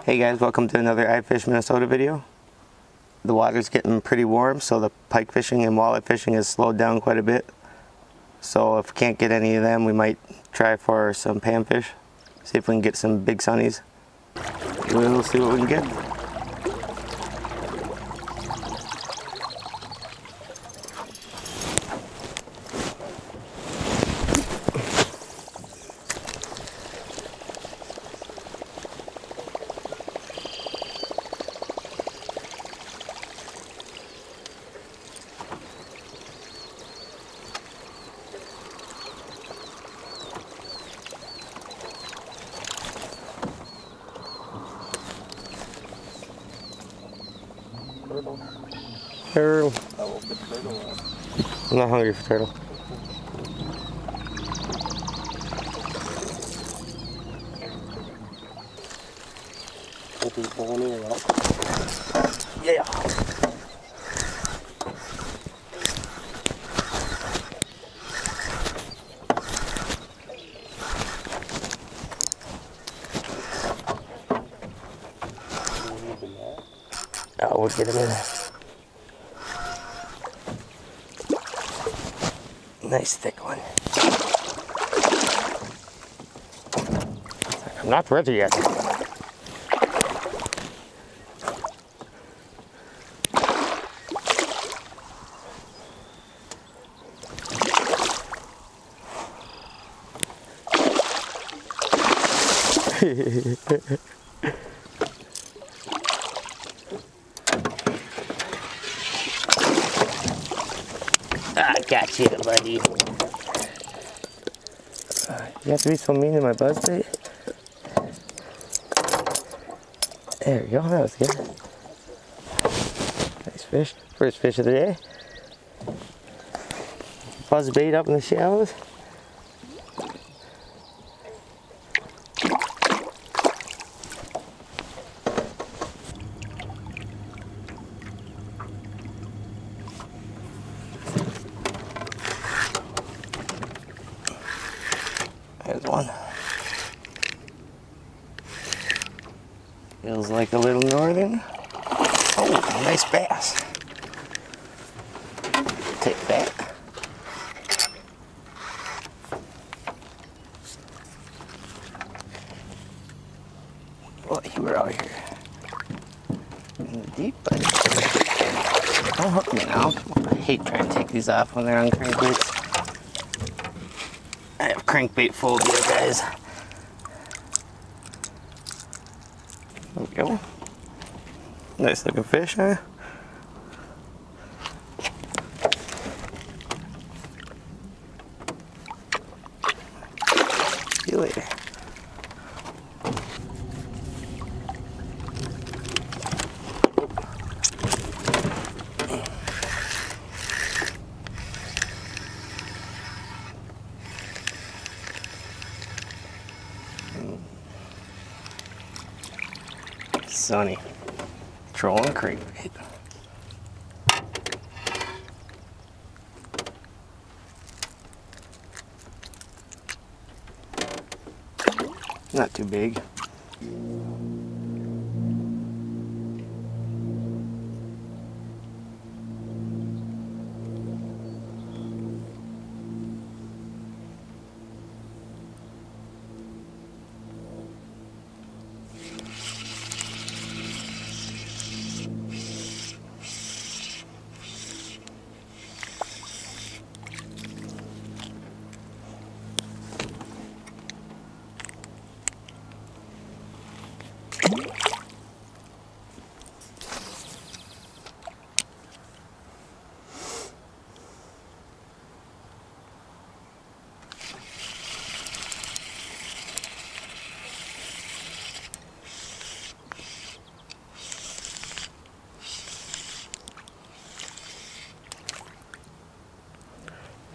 Hey guys, welcome to another iFish Minnesota video. The water's getting pretty warm, so the pike fishing and walleye fishing has slowed down quite a bit. So if we can't get any of them, we might try for some panfish. See if we can get some big sunnies. We'll see what we can get. Turtle. I'm not hungry for turtle. Yeah. Oh, we'll get him in. Nice thick one. I'm not ready yet. I got you, buddy. You have to be so mean to my buzzbait. There we go, that was good. Nice fish. First fish of the day. Buzzbait up in the shallows. There's one. Feels like a little northern. Oh, nice bass. Take that. Boy, you were out here in the deep, but don't hook me now. I hate trying to take these off when they're on crankbaits. I have crankbait phobia, guys. There we go. Nice looking fish, huh? See you later. Sunny. Trolling crankbait. Not too big.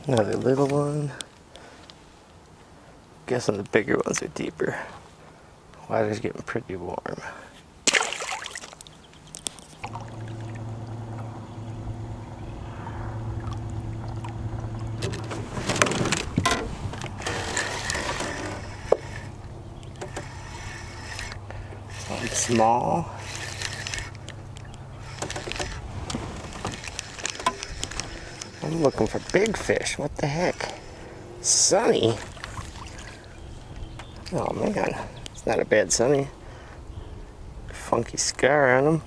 Another little one. Guessing the bigger ones are deeper. Water's getting pretty warm. small. I'm looking for big fish. What the heck? Sunny? Oh man, it's not a bad sunny. Funky scar on him.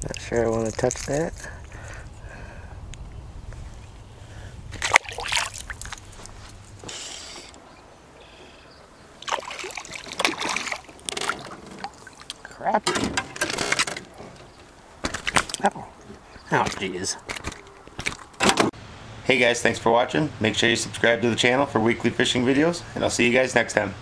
Not sure I want to touch that. Crappie. Oh geez. Hey guys, thanks for watching. Make sure you subscribe to the channel for weekly fishing videos, and I'll see you guys next time.